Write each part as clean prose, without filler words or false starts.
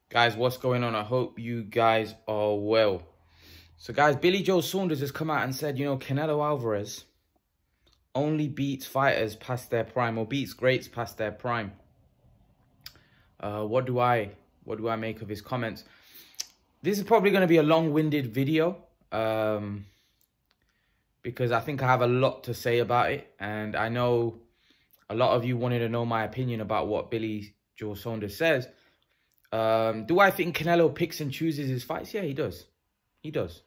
Guys, what's going on? I hope you guys are well. So guys, Billy Joe Saunders has come out and said, Canelo Alvarez only beats fighters past their prime, or beats greats past their prime. What do I make of his comments? This is probably going to be a long-winded video because I think I have a lot to say about it, and I know a lot of you wanted to know my opinion about what Billy Joe Saunders says. Do I think Canelo picks and chooses his fights? Yeah, he does. He does.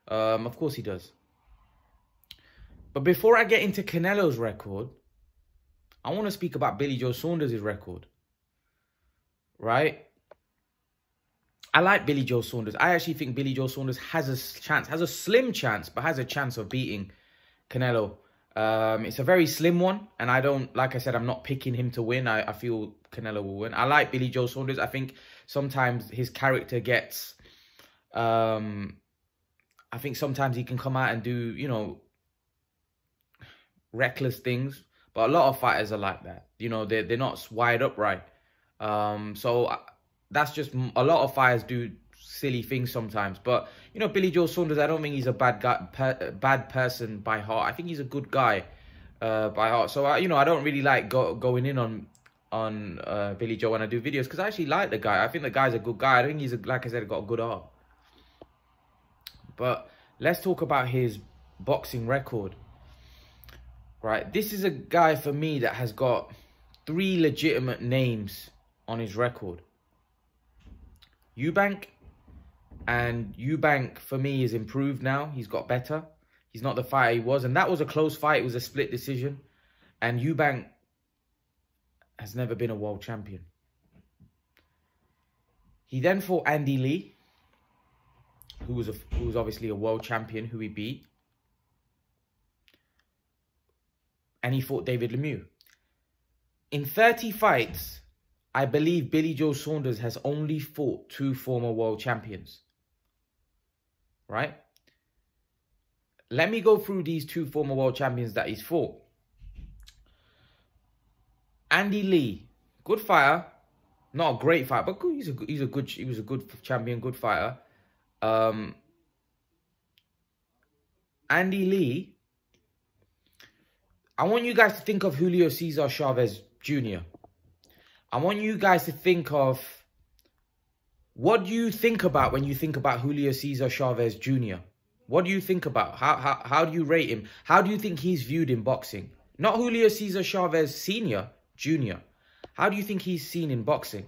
Of course he does. But before I get into Canelo's record, I want to speak about Billy Joe Saunders' record. Right? I like Billy Joe Saunders. I actually think Billy Joe Saunders has a chance, has a slim chance, but has a chance of beating Canelo. It's a very slim one, and I don't, like I said, I'm not picking him to win. I feel Canelo will win. I like Billy Joe Saunders. I think sometimes his character gets, I think sometimes he can come out and do, reckless things. But a lot of fighters are like that. They're not wired up right. So that's just, a lot of fighters do silly things sometimes. But, Billy Joe Saunders, I don't think he's a bad guy, bad person by heart. I think he's a good guy by heart. So, I don't really like going in on Billy Joe when I do videos, because I actually like the guy. I think the guy's a good guy. I think he's, like I said, got a good heart. But let's talk about his boxing record. Right, this is a guy for me that has got 3 legitimate names on his record. Eubank, and Eubank for me is improved now. He's got better. He's not the fighter he was, and that was a close fight. It was a split decision, and Eubank has never been a world champion. He then fought Andy Lee, who was obviously a world champion, who he beat. And he fought David Lemieux. In 30 fights, I believe Billy Joe Saunders has only fought 2 former world champions. Right? Let me go through these 2 former world champions that he's fought. Andy Lee, good fighter. Not a great fighter, but good. He was a good champion, good fighter. Andy Lee, I want you guys to think of Julio Cesar Chavez Jr. I want you guys to think of, what do you think about when you think about Julio Cesar Chavez Jr.? What do you think about? How do you rate him? How do you think he's viewed in boxing? Not Julio Cesar Chavez Sr., Jr. How do you think he's seen in boxing?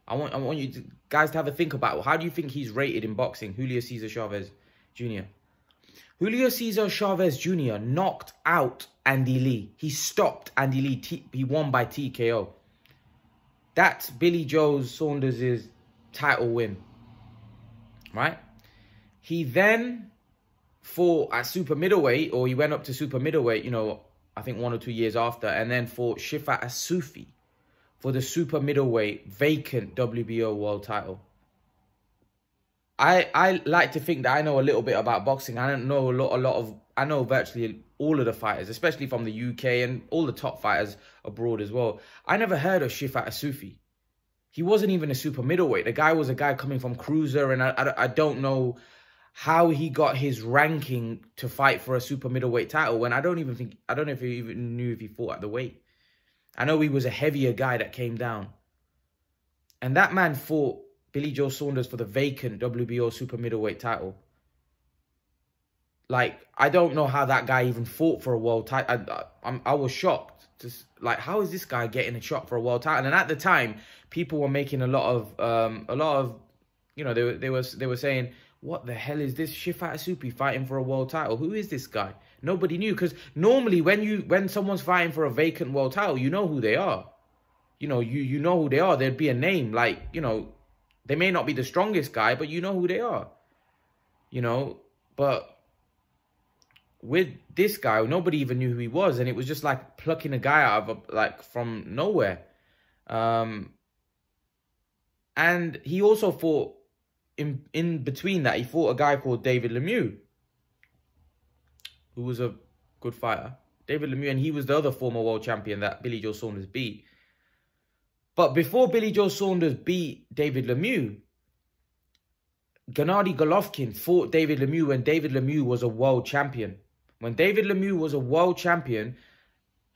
I want you guys to have a think about, how do you think he's rated in boxing, Julio Cesar Chavez Jr.? Julio Cesar Chavez Jr. knocked out Andy Lee. He stopped Andy Lee. He won by TKO. That's Billy Joe Saunders' title win. Right? He then fought at super middleweight, or he went up to super middleweight, I think 1 or 2 years after, and then fought Shifa Asufi for the super middleweight vacant WBO world title. I like to think that I know a little bit about boxing. I don't know I know virtually all of the fighters, especially from the UK, and all the top fighters abroad as well. I never heard of Shifa Asufi. He wasn't even a super middleweight. The guy was a guy coming from cruiser, and I don't know how he got his ranking to fight for a super middleweight title, when I don't know if he even knew if he fought at the weight. I know he was a heavier guy that came down. And that man fought Billy Joe Saunders for the vacant WBO super middleweight title. Like, I don't know how that guy even fought for a world title. I was shocked. Just like, how is this guy getting a shot for a world title? And at the time, people were making a lot of, they were saying, what the hell is this Shifa Asufi fighting for a world title? Who is this guy? Nobody knew, because normally when someone's fighting for a vacant world title, you know who they are. You know who they are. There'd be a name, like, they may not be the strongest guy, but you know who they are. But with this guy, nobody even knew who he was, and it was just like plucking a guy out of from nowhere. And he also fought in between that. He fought a guy called David Lemieux, who was a good fighter. David Lemieux, and he was the other former world champion that Billy Joe Saunders beat. But before Billy Joe Saunders beat David Lemieux, Gennady Golovkin fought David Lemieux when David Lemieux was a world champion. When David Lemieux was a world champion,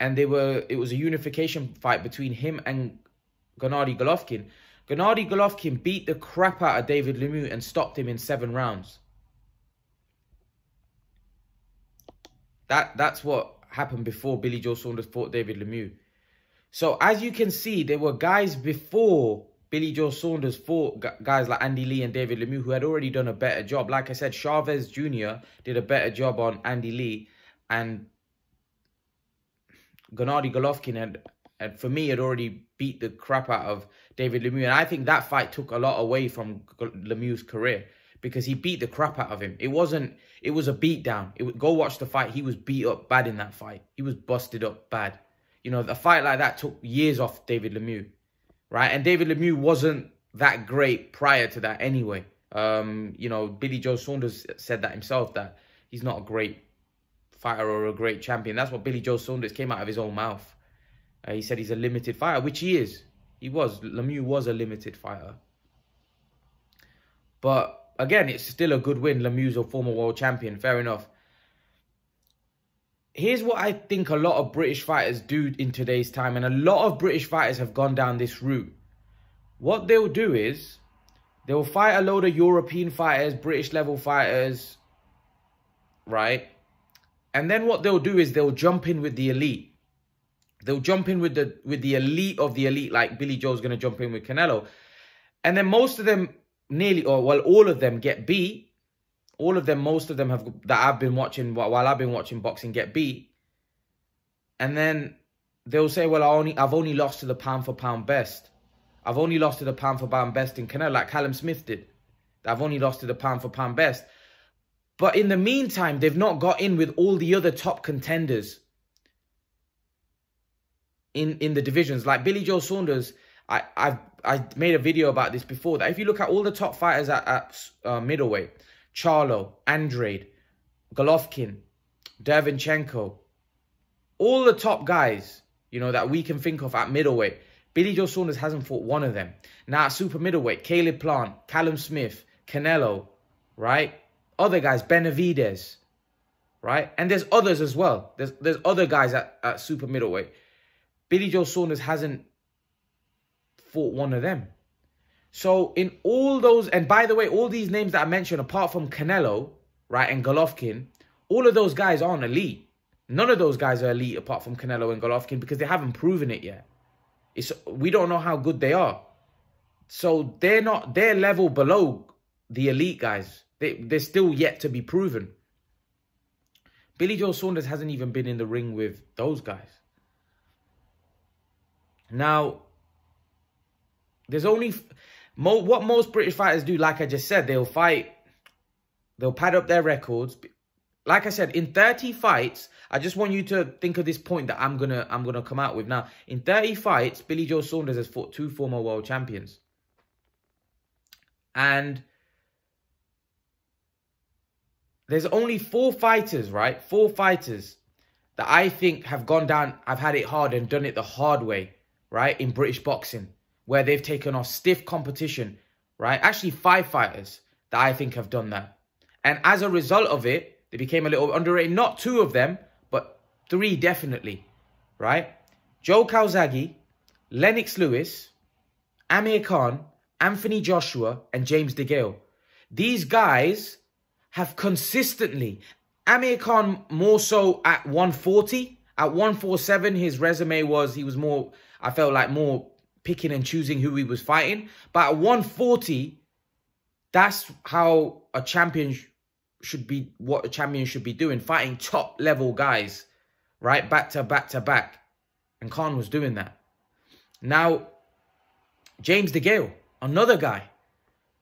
and it was a unification fight between him and Gennady Golovkin. Gennady Golovkin beat the crap out of David Lemieux and stopped him in 7 rounds. That's what happened before Billy Joe Saunders fought David Lemieux. So as you can see, there were guys before Billy Joe Saunders fought guys like Andy Lee and David Lemieux who had already done a better job. Like I said, Chavez Jr. did a better job on Andy Lee, and Gennady Golovkin had, for me, had already beat the crap out of David Lemieux. And I think that fight took a lot away from Lemieux's career because he beat the crap out of him. It was a beatdown. Go watch the fight. He was beat up bad in that fight. He was busted up bad. You know, a fight like that took years off David Lemieux, right? And David Lemieux wasn't that great prior to that anyway. You know, Billy Joe Saunders said that himself, that he's not a great fighter or a great champion. That's what Billy Joe Saunders came out of his own mouth. He said he's a limited fighter, which he is. He was. Lemieux was a limited fighter. But again, it's still a good win. Lemieux's a former world champion. Fair enough. Here's what I think a lot of British fighters do in today's time. And a lot of British fighters have gone down this route. What they'll do is they'll fight a load of European fighters, British level fighters, right? And then what they'll do is they'll jump in with the elite. They'll jump in with the elite of the elite, like Billy Joe's going to jump in with Canelo. And then most of them all of them get beat. All of them, most of them that I've been watching, while I've been watching boxing, get beat. And then they'll say, well, I've only lost to the pound for pound best. I've only lost to the pound for pound best in Canelo, like Callum Smith did. I've only lost to the pound for pound best. But in the meantime, they've not got in with all the other top contenders in the divisions. Like Billy Joe Saunders, I made a video about this before, that if you look at all the top fighters at middleweight, Charlo, Andrade, Golovkin, Derevyanchenko, all the top guys, you know, that we can think of at middleweight, Billy Joe Saunders hasn't fought one of them. Now at super middleweight, Caleb Plant, Callum Smith, Canelo, right? Other guys, Benavidez, right? And there's others as well. There's other guys at super middleweight. Billy Joe Saunders hasn't fought one of them. So in all those, and by the way, all these names that I mentioned, apart from Canelo, right, and Golovkin, all of those guys aren't elite. None of those guys are elite apart from Canelo and Golovkin because they haven't proven it yet. We don't know how good they are. So they're level below the elite guys. They're still yet to be proven. Billy Joe Saunders hasn't even been in the ring with those guys. Now, there's only... what most British fighters do, like I just said, they'll fight, they'll pad up their records. Like I said, in 30 fights, I just want you to think of this point that I'm gonna come out with now. In 30 fights, Billy Joe Saunders has fought 2 former world champions. And there's only 4 fighters, right? 4 fighters that I think have gone down, have had it hard and done it the hard way, right? In British boxing, where they've taken off stiff competition, right? Actually, 5 fighters that I think have done that. And as a result of it, they became a little underrated. Not 2 of them, but 3 definitely, right? Joe Calzaghe, Lennox Lewis, Amir Khan, Anthony Joshua, and James DeGale. These guys have consistently, Amir Khan more so at 140. At 147, his resume was, he was more, I felt like more picking and choosing who he was fighting. But at 140, that's how a champion should be, what a champion should be doing, fighting top level guys, right? Back to back to back. And Khan was doing that. Now, James DeGale, another guy.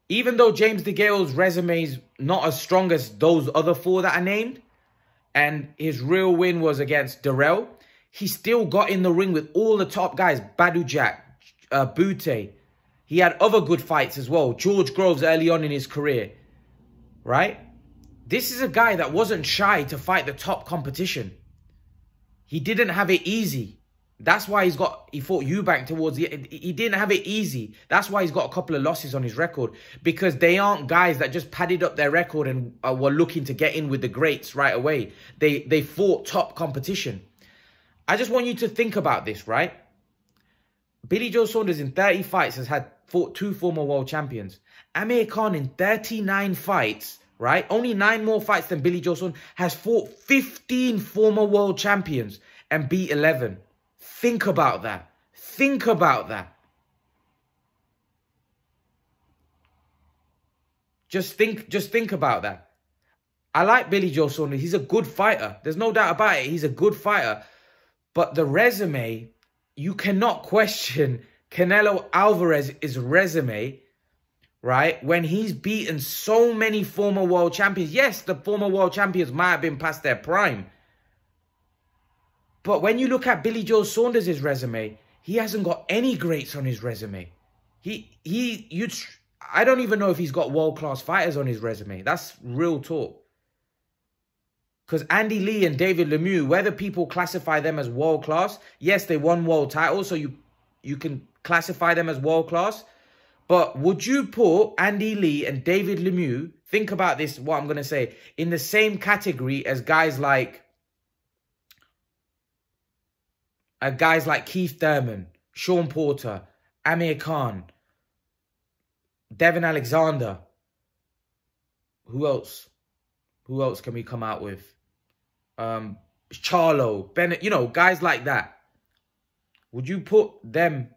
Even though James DeGale's resume is not as strong as those other 4 that I named, and his real win was against Darrell, he still got in the ring with all the top guys. Badu Jack, Bute. He had other good fights as well. George Groves early on in his career, right? This is a guy that wasn't shy to fight the top competition. He didn't have it easy, That's why he fought Eubank towards the... He didn't have it easy. That's why he's got a couple of losses on his record. Because they aren't guys that just padded up their record and were looking to get in with the greats right away. They fought top competition. I just want you to think about this, right? Billy Joe Saunders in 30 fights has fought 2 former world champions. Amir Khan in 39 fights, right? Only 9 more fights than Billy Joe Saunders, has fought 15 former world champions and beat 11. Think about that. Think about that. Just think about that. I like Billy Joe Saunders. He's a good fighter. There's no doubt about it. He's a good fighter. But the resume, you cannot question Canelo Alvarez's resume, right? When he's beaten so many former world champions. Yes, the former world champions might have been past their prime. But when you look at Billy Joe Saunders' resume, he hasn't got any greats on his resume. I don't even know if he's got world-class fighters on his resume. That's real talk. Because Andy Lee and David Lemieux, whether people classify them as world-class, yes, they won world titles, so you can classify them as world-class. But would you put Andy Lee and David Lemieux, think about this, what I'm going to say, in the same category as guys like Keith Thurman, Sean Porter, Amir Khan, Devin Alexander? Who else? Who else can we come out with? Charlo, Bennett, you know, guys like that. Would you put them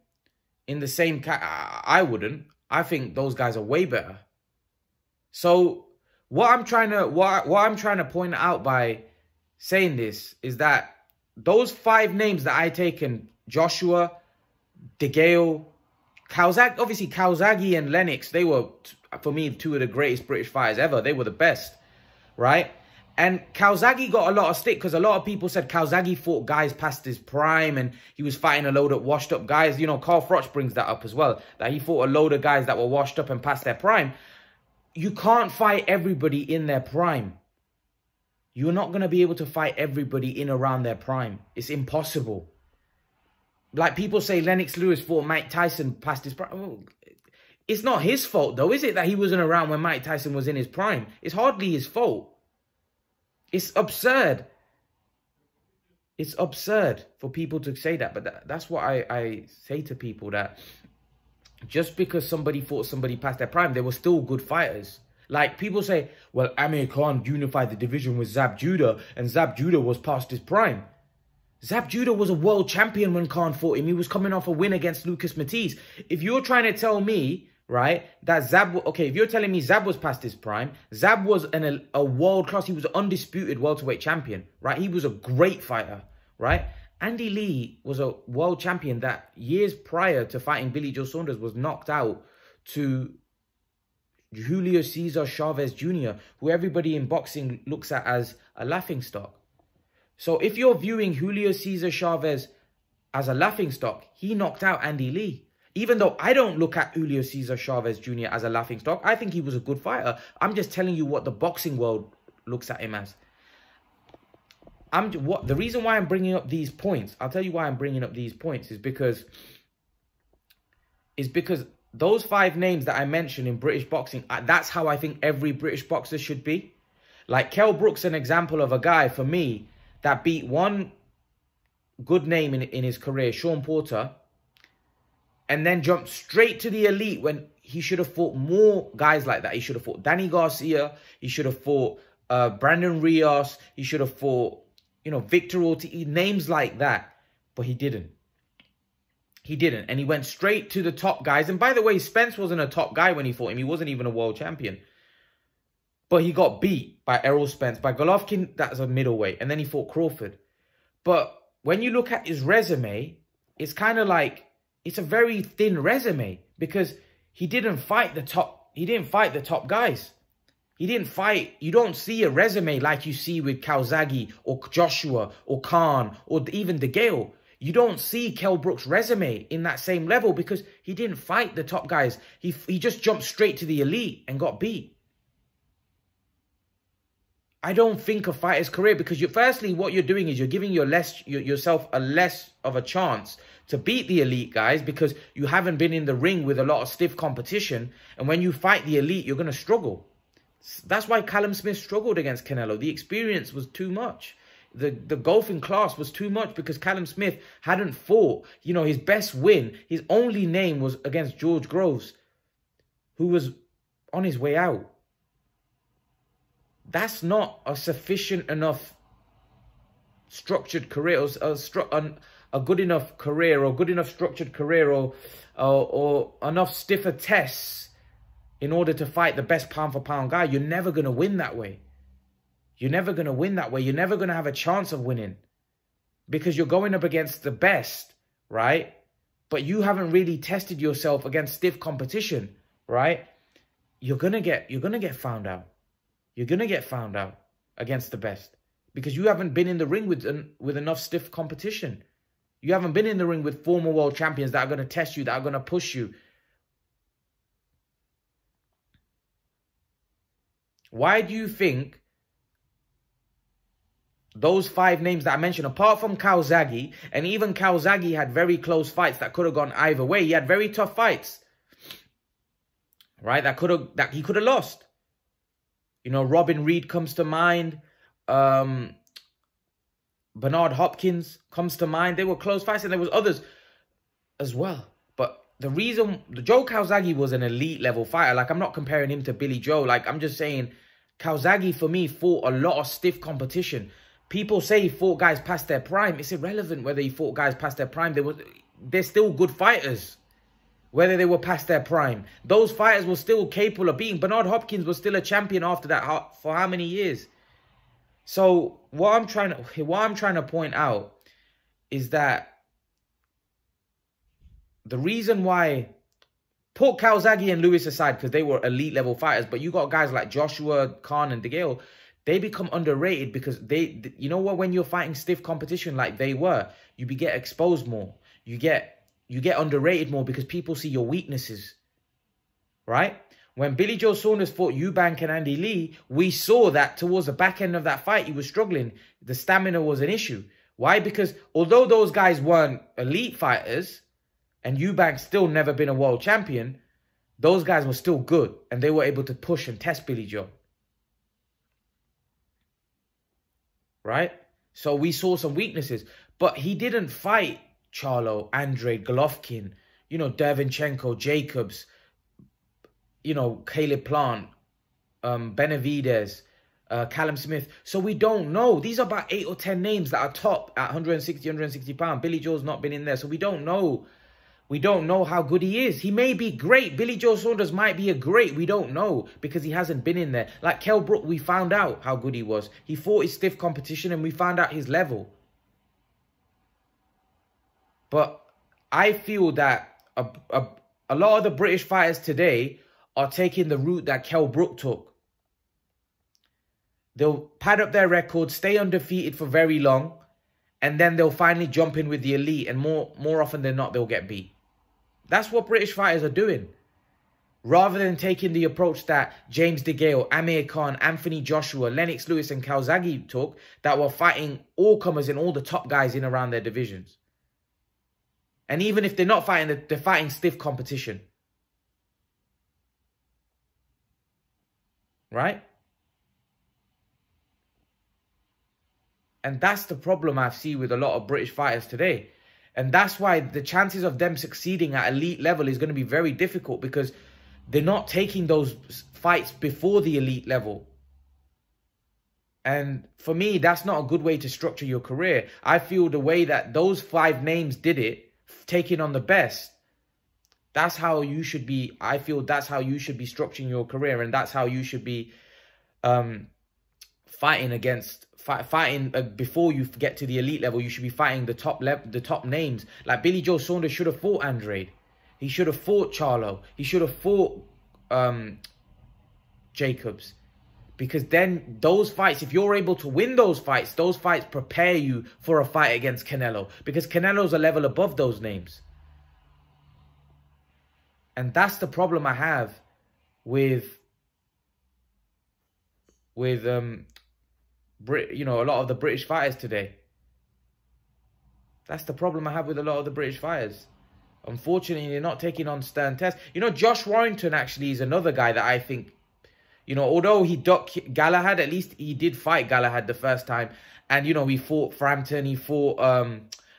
in the same I wouldn't. I think those guys are way better. So what I'm trying to point out by saying this is that those 5 names that I taken, Joshua, DeGale, Calzaghe, obviously Calzaghe and Lennox, they were, for me, 2 of the greatest British fighters ever. They were the best, right? And Calzaghe got a lot of stick because a lot of people said Calzaghe fought guys past his prime and he was fighting a load of washed up guys. You know, Carl Froch brings that up as well, that he fought a load of guys that were washed up and past their prime. You can't fight everybody in their prime. You're not going to be able to fight everybody in around their prime. It's impossible. Like people say Lennox Lewis fought Mike Tyson past his prime. It's not his fault though, is it, that he wasn't around when Mike Tyson was in his prime? It's hardly his fault. It's absurd. It's absurd for people to say that. But that's what I say to people, that just because somebody fought somebody past their prime, they were still good fighters. Like people say, well, Amir Khan unified the division with Zab Judah and Zab Judah was past his prime. Zab Judah was a world champion when Khan fought him. He was coming off a win against Lucas Matisse. If you're trying to tell me, right, that Zab... Okay, if you're telling me Zab was past his prime, Zab was a world-class... He was an undisputed welterweight champion, right? He was a great fighter, right? Andy Lee was a world champion that years prior to fighting Billy Joe Saunders was knocked out to Julio Cesar Chavez Jr., who everybody in boxing looks at as a laughingstock. So if you're viewing Julio Cesar Chavez as a laughingstock, he knocked out Andy Lee. Even though I don't look at Julio Cesar Chavez Jr. as a laughingstock, I think he was a good fighter. I'm just telling you what the boxing world looks at him as. The reason why I'm bringing up these points, I'll tell you why I'm bringing up these points, is because those 5 names that I mentioned in British boxing, that's how I think every British boxer should be. Like Kell Brook's an example of a guy, for me, that beat one good name in his career, Sean Porter, and then jumped straight to the elite when he should have fought more guys like that. He should have fought Danny Garcia. He should have fought Brandon Rios. He should have fought, you know, Victor Ortiz, names like that. But he didn't. He didn't. And he went straight to the top guys. And by the way, Spence wasn't a top guy when he fought him. He wasn't even a world champion. But he got beat by Errol Spence. By Golovkin, that's a middleweight. And then he fought Crawford. But when you look at his resume, it's kind of like, it's a very thin resume. Because he didn't fight the top, guys. He didn't fight, you don't see a resume like you see with Calzaghe or Joshua or Khan or even DeGale. You don't see Kell Brook's resume in that same level because he didn't fight the top guys. He just jumped straight to the elite and got beat. I don't think a fighter's career, because firstly, what you're doing is you're giving yourself a less of a chance to beat the elite guys, because you haven't been in the ring with a lot of stiff competition. And when you fight the elite, you're going to struggle. That's why Callum Smith struggled against Canelo. The experience was too much. The golfing class was too much, because Callum Smith hadn't fought. You know, his best win, his only name was against George Groves, who was on his way out. That's not a sufficient enough structured career, or a good enough career, or good enough structured career, or enough stiffer tests in order to fight the best pound for pound guy. You're never going to win that way. You're never going to win that way. You're never going to have a chance of winning, because you're going up against the best, right? But you haven't really tested yourself against stiff competition, right? You're going to get found out. You're going to get found out against the best, because you haven't been in the ring with enough stiff competition. You haven't been in the ring with former world champions that are going to test you, that are going to push you. Why do you think those 5 names that I mentioned, apart from Calzaghe, and even Calzaghe had very close fights that could have gone either way. He had very tough fights, right? That he could have lost. You know, Robin Reed comes to mind. Bernard Hopkins comes to mind. They were close fights, and there was others as well. But the reason, Joe Calzaghe was an elite level fighter. Like, I'm not comparing him to Billy Joe. Like, I'm just saying Calzaghe, for me, fought a lot of stiff competition. People say he fought guys past their prime. It's irrelevant whether he fought guys past their prime. They're still good fighters, whether they were past their prime. Those fighters were still capable of beating. Bernard Hopkins was still a champion after that for how many years? So what I'm trying to point out is that the reason why, put Calzaghe and Lewis aside because they were elite level fighters, but you got guys like Joshua, Khan and DeGale, they become underrated because you know what, when you're fighting stiff competition like they were, you get exposed more. You get underrated more because people see your weaknesses, right? When Billy Joe Saunders fought Eubank and Andy Lee, we saw that towards the back end of that fight, he was struggling. The stamina was an issue. Why? Because although those guys weren't elite fighters, and Eubank still never been a world champion, those guys were still good, and they were able to push and test Billy Joe. Right? So we saw some weaknesses, but he didn't fight Charlo, Andrade, Golovkin, you know, Derevyanchenko, Jacobs, you know, Caleb Plant, Benavidez, Callum Smith. So we don't know. These are about 8 or 10 names that are top at 160 pounds. Billy Joe's not been in there. So we don't know. We don't know how good he is. He may be great. Billy Joe Saunders might be a great. We don't know because he hasn't been in there. Like Kell Brook, we found out how good he was. He fought his stiff competition and we found out his level. But I feel that a lot of the British fighters today are taking the route that Kell Brook took. They'll pad up their record, stay undefeated for very long, and then they'll finally jump in with the elite, and more often than not, they'll get beat. That's what British fighters are doing. Rather than taking the approach that James DeGale, Amir Khan, Anthony Joshua, Lennox Lewis and Calzaghe took, that were fighting all-comers and all the top guys in around their divisions. And even if they're not fighting, they're fighting stiff competition. Right? And that's the problem I see with a lot of British fighters today. And that's why the chances of them succeeding at elite level is going to be very difficult, because they're not taking those fights before the elite level. And for me, that's not a good way to structure your career. I feel the way that those 5 names did it, taking on the best, that's how you should be. I feel that's how you should be structuring your career, and that's how you should be fighting against. Fighting before you get to the elite level. You should be fighting the top names. Like Billy Joe Saunders should have fought Andrade. He should have fought Charlo. He should have fought Jacobs. Because then those fights, if you're able to win those fights prepare you for a fight against Canelo. Because Canelo's a level above those names. And that's the problem I have with you know, a lot of the British fighters today. That's the problem I have with a lot of the British fighters. Unfortunately, they're not taking on stern tests. You know, Josh Warrington actually is another guy that I think, you know, although he ducked Galahad, at least he did fight Galahad the first time. And, you know, he fought Frampton, he fought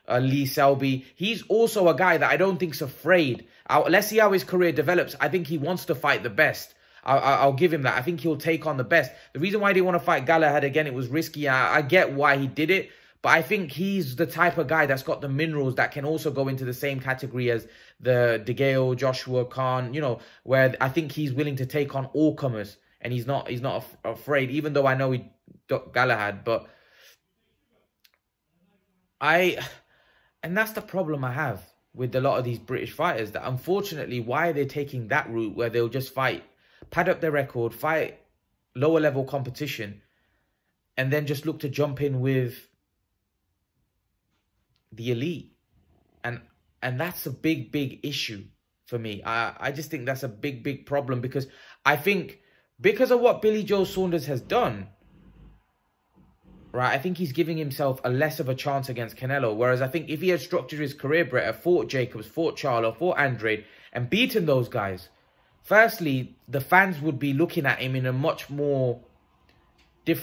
Lee Selby. He's also a guy that I don't think's afraid. Let's see how his career develops. I think he wants to fight the best. I'll give him that. I think he'll take on the best. The reason why he didn't want to fight Galahad again, it was risky. I get why he did it. But I think he's the type of guy that's got the minerals that can also go into the same category as the De Gea, Joshua, Khan, you know, where I think he's willing to take on all comers. And he's not afraid, even though I know he ducked Galahad. But and that's the problem I have with a lot of these British fighters, that unfortunately, why are they taking that route where they'll just fight, pad up their record, fight lower level competition, and then just look to jump in with the elite. And that's a big issue for me. I just think that's a big problem, because I think because of what Billy Joe Saunders has done, right, I think he's giving himself a less of a chance against Canelo. Whereas I think if he had structured his career better, fought Jacobs, fought Charlo, fought Andrade, and beaten those guys, firstly, the fans would be looking at him in a much more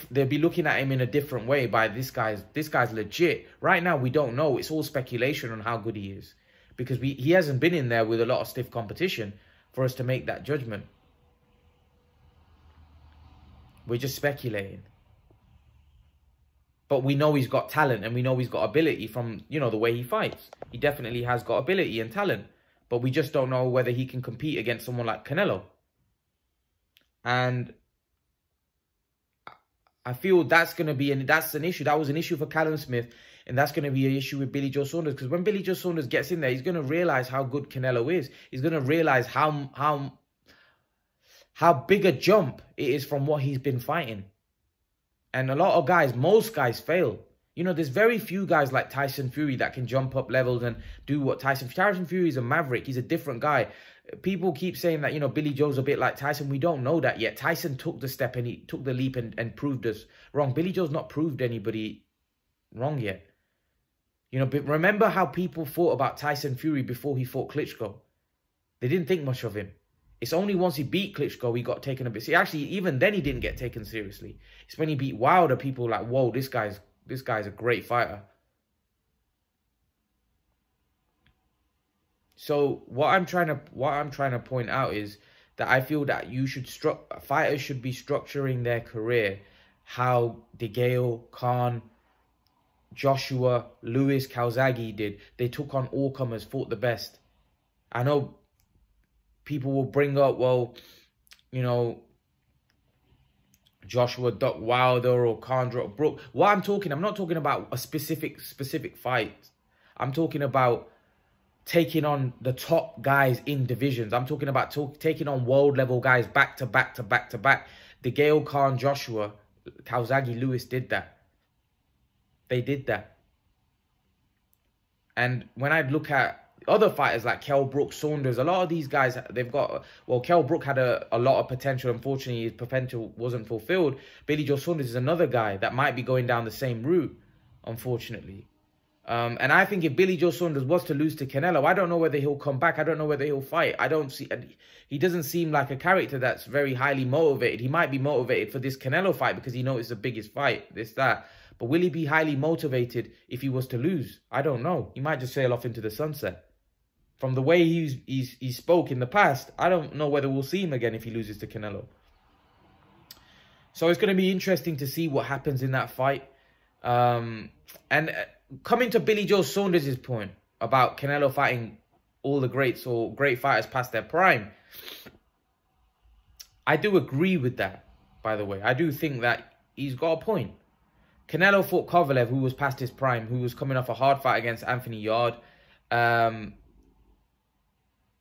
they'd be looking at him in a different way. By this guy's legit. Right now, we don't know. It's all speculation on how good he is, because he hasn't been in there with a lot of stiff competition for us to make that judgment. We're just speculating. But we know he's got talent, and we know he's got ability from, you know, the way he fights. He definitely has got ability and talent. But we just don't know whether he can compete against someone like Canelo. And I feel that's going to be, that's an issue. That was an issue for Callum Smith, and that's going to be an issue with Billy Joe Saunders. Because when Billy Joe Saunders gets in there, he's going to realize how good Canelo is. He's going to realize how big a jump it is from what he's been fighting. And a lot of guys, most guys fail. You know, there's very few guys like Tyson Fury that can jump up levels and do what Tyson Fury is a maverick. He's a different guy. People keep saying that, you know, Billy Joe's a bit like Tyson. We don't know that yet. Tyson took the step and he took the leap and proved us wrong. Billy Joe's not proved anybody wrong yet. You know, but remember how people thought about Tyson Fury before he fought Klitschko. They didn't think much of him. It's only once he beat Klitschko he got taken a bit. See, actually, even then he didn't get taken seriously. It's when he beat Wilder, people were like, whoa, this guy's a great fighter. So what I'm trying to point out is that I feel that fighters should be structuring their career how De Gea, Khan, Joshua, Lewis, Calzaghe did. They took on all comers, fought the best. I know people will bring up, well, you know, Joshua ducked Wilder or Khan ducked Brook. I'm not talking about a specific fight. I'm talking about taking on the top guys in divisions. I'm talking about taking on world level guys back to back. De Gea, Khan, Joshua, Calzaghe, Lewis did that. They did that. And when I look at other fighters like Kell Brook, Saunders, a lot of these guys, they've got, well, Kell Brook had a lot of potential. Unfortunately, his potential wasn't fulfilled. Billy Joe Saunders is another guy that might be going down the same route, unfortunately. And I think if Billy Joe Saunders was to lose to Canelo, I don't know whether he'll come back. I don't know whether he'll fight. He doesn't seem like a character that's very highly motivated. He might be motivated for this Canelo fight because he knows it's the biggest fight, this, that. But will he be highly motivated if he was to lose? I don't know. He might just sail off into the sunset. From the way he spoke in the past, I don't know whether we'll see him again if he loses to Canelo. So it's going to be interesting to see what happens in that fight. And coming to Billy Joe Saunders' point about Canelo fighting all the greats or great fighters past their prime, I do agree with that, by the way. I do think that he's got a point. Canelo fought Kovalev, who was past his prime, who was coming off a hard fight against Anthony Yarde.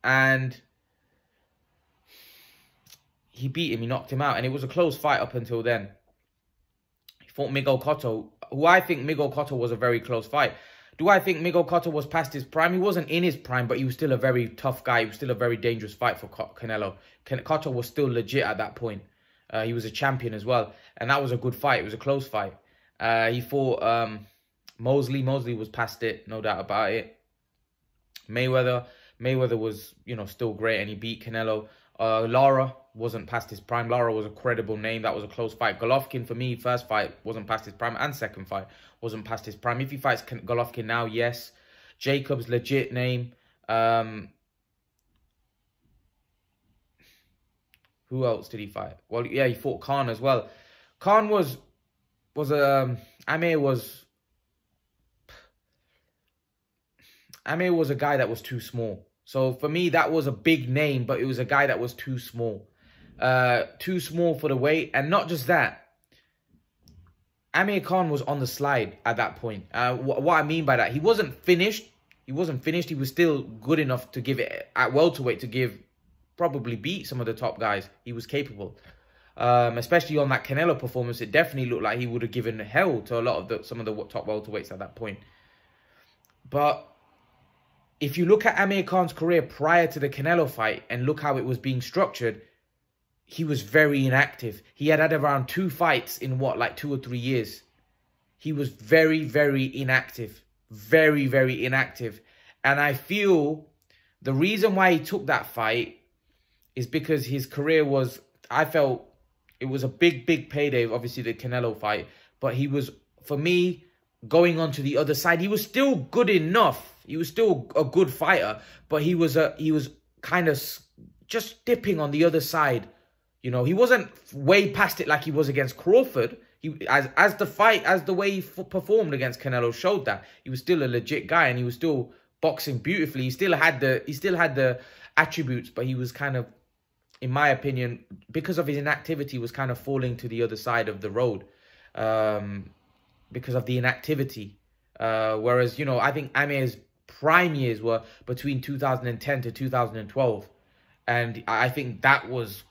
And he beat him, he knocked him out, and it was a close fight up until then. He fought Miguel Cotto, who I think Miguel Cotto was a very close fight. Do I think Miguel Cotto was past his prime? He wasn't in his prime, but he was still a very tough guy. He was still a very dangerous fight for Canelo. Cotto was still legit at that point. He was a champion as well, and that was a good fight. It was a close fight. He fought Mosley. Mosley was past it, no doubt about it. Mayweather was, you know, still great, and he beat Canelo. Lara wasn't past his prime. Lara was a credible name. That was a close fight. Golovkin, for me, first fight wasn't past his prime, and second fight wasn't past his prime. If he fights Golovkin now, yes. Jacobs, legit name. Who else did he fight? Well, yeah, he fought Khan as well. Khan Amir was a guy that was too small. So for me, that was a big name, but it was a guy that was too small. Too small for the weight. And not just that. Amir Khan was on the slide at that point. What I mean by that, he wasn't finished. He wasn't finished. He was still good enough to give it at welterweight to probably beat some of the top guys. He was capable. Especially on that Canelo performance, it definitely looked like he would have given hell to some of the top welterweights at that point. But if you look at Amir Khan's career prior to the Canelo fight and look how it was being structured, he was very inactive. He had around 2 fights in like 2 or 3 years. He was very, very inactive. Very, very inactive. And I feel the reason why he took that fight is because his career was, I felt it was a big, big payday, obviously the Canelo fight. But he was, for me, going on to the other side, he was still good enough. He was still a good fighter, but he was kind of just dipping on the other side. You know, he wasn't way past it like he was against Crawford. As the way he performed against Canelo showed that he was still a legit guy, and he was still boxing beautifully. He still had the attributes, but he was kind of, in my opinion, because of his inactivity, was kind of falling to the other side of the road because of the inactivity. Whereas, you know, I think Amir's prime years were between 2010 to 2012, and I think that was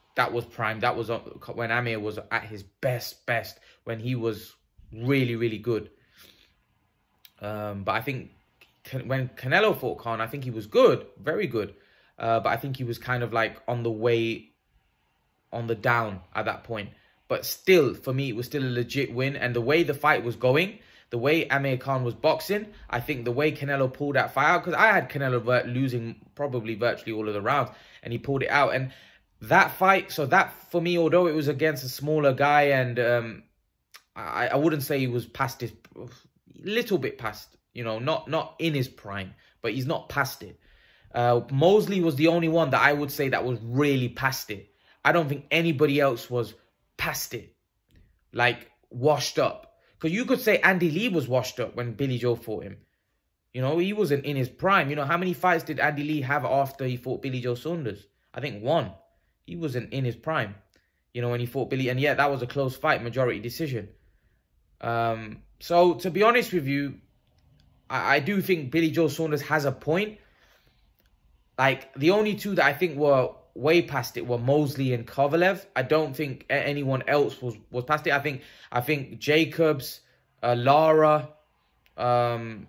prime. That was when Amir was at his best, when he was really, really good. But I think when Canelo fought Khan, I think he was good, very good. But I think he was kind of like on the down at that point. But still, for me, it was still a legit win. And the way the fight was going, the way Amir Khan was boxing, I think the way Canelo pulled that fight out, because I had Canelo losing probably virtually all of the rounds, and he pulled it out. And that fight, so that for me, although it was against a smaller guy, and I wouldn't say he was past his, little bit past, you know, not in his prime, but he's not past it. Mosley was the only one that I would say that was really past it. I don't think anybody else was past it, like washed up. Because you could say Andy Lee was washed up when Billy Joe fought him. You know, he wasn't in his prime. You know, how many fights did Andy Lee have after he fought Billy Joe Saunders? I think 1. He wasn't in his prime, you know, when he fought Billy. And yeah, that was a close fight, majority decision. So, to be honest with you, I do think Billy Joe Saunders has a point. Like, the only 2 that I think were way past it were Mosley and Kovalev. I don't think anyone else was past it. I think Jacobs, Lara, Cotto,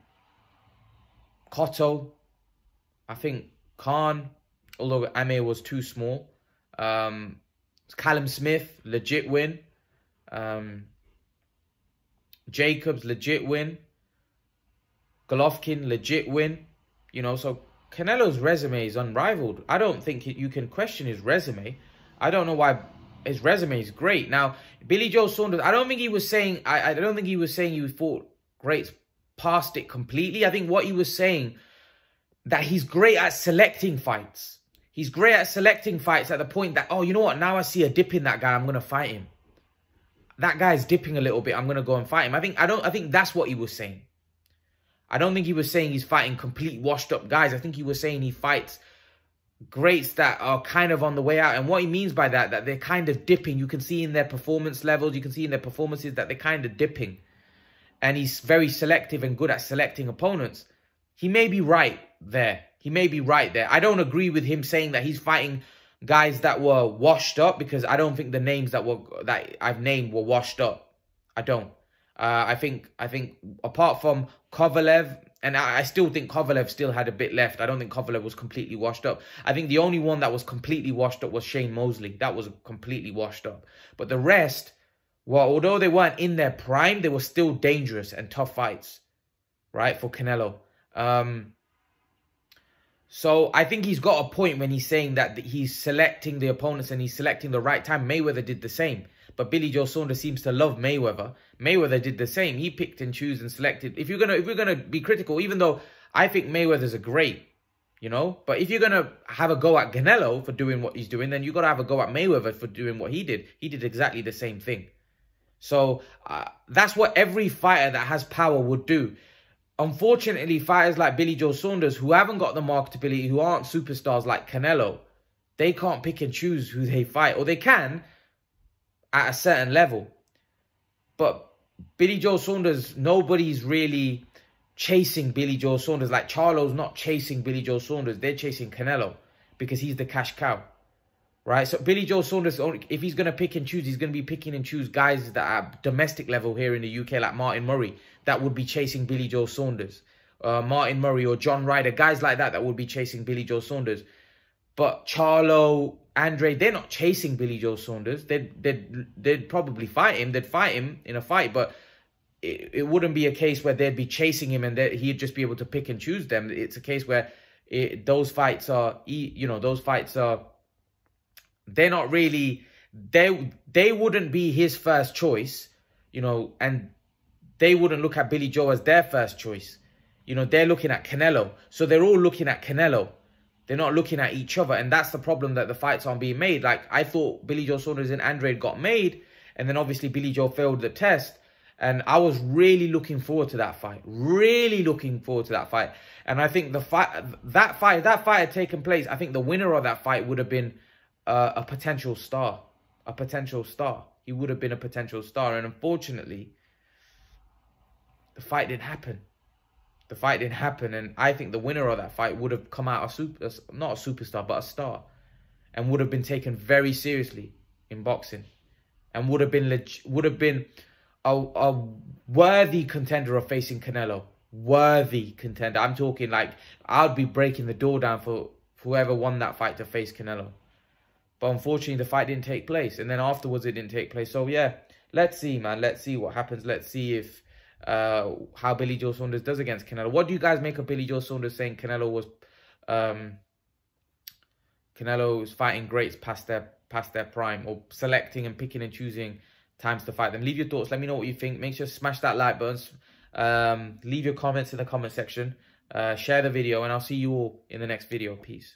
I think Khan, although Amir was too small. Callum Smith, legit win. Jacobs, legit win. Golovkin, legit win. You know, so Canelo's resume is unrivaled. I don't think you can question his resume. I don't know why. His resume is great. Now, Billy Joe Saunders, I don't think he was saying, I don't think he was saying he fought great past it completely. I think what he was saying, that he's great at selecting fights. He's great at selecting fights at the point that, oh, you know what? Now I see a dip in that guy. I'm going to fight him. That guy's dipping a little bit. I'm going to go and fight him. I think that's what he was saying. I don't think he was saying he's fighting complete washed up guys. I think he was saying he fights greats that are kind of on the way out. And what he means by that they're kind of dipping. You can see in their performance levels, you can see in their performances that they're kind of dipping. And he's very selective and good at selecting opponents. He may be right there. He may be right there. I don't agree with him saying that he's fighting guys that were washed up, because I don't think the names that I've named were washed up. I don't. I think apart from Kovalev, and I still think Kovalev still had a bit left. I don't think Kovalev was completely washed up. I think the only one that was completely washed up was Shane Mosley. That was completely washed up. But the rest Well, although they weren't in their prime, they were still dangerous and tough fights, right, for Canelo. So I think he's got a point when he's saying that he's selecting the opponents and he's selecting the right time. Mayweather did the same. But Billy Joe Saunders seems to love Mayweather. Mayweather did the same. He picked and chose and selected. If we're gonna be critical, even though I think Mayweather's a great, you know, but if you're gonna have a go at Canelo for doing what he's doing, then you gotta have a go at Mayweather for doing what he did. He did exactly the same thing. So that's what every fighter that has power would do. Unfortunately, fighters like Billy Joe Saunders, who haven't got the marketability, who aren't superstars like Canelo, they can't pick and choose who they fight. Or they can at a certain level. But Billy Joe Saunders, nobody's really chasing Billy Joe Saunders. Like Charlo's not chasing Billy Joe Saunders. They're chasing Canelo because he's the cash cow. Right? So Billy Joe Saunders, if he's going to pick and choose, he's going to be picking and choose guys that are domestic level here in the UK, like Martin Murray, that would be chasing Billy Joe Saunders. Martin Murray or John Ryder, guys like that would be chasing Billy Joe Saunders. But Charlo, Andre, they're not chasing Billy Joe Saunders. They'd probably fight him. They'd fight him in a fight, but it wouldn't be a case where they'd be chasing him and he'd just be able to pick and choose them. It's a case where those fights are, you know, those fights are, they're not really, they wouldn't be his first choice, you know, and they wouldn't look at Billy Joe as their first choice. You know, they're looking at Canelo. So they're all looking at Canelo. They're not looking at each other. And that's the problem, that the fights aren't being made. Like, I thought Billy Joe Saunders and Andre got made. And then obviously Billy Joe failed the test. And I was really looking forward to that fight. Really looking forward to that fight. And I think that fight had taken place, I think the winner of that fight would have been a potential star. A potential star. He would have been a potential star. And unfortunately, the fight didn't happen. The fight didn't happen. And I think the winner of that fight would have come out not a superstar, but a star. And would have been taken very seriously in boxing. And would have been a worthy contender of facing Canelo. Worthy contender. I'm talking like, I'd be breaking the door down for whoever won that fight to face Canelo. But unfortunately, the fight didn't take place. And then afterwards, it didn't take place. So, yeah, let's see, man. Let's see what happens. Let's see if how Billy Joe Saunders does against Canelo. What do you guys make of Billy Joe Saunders saying Canelo was fighting greats past their prime, or selecting and picking and choosing times to fight them? Leave your thoughts. Let me know what you think. Make sure to smash that like button. Leave your comments in the comment section. Share the video, and I'll see you all in the next video. Peace.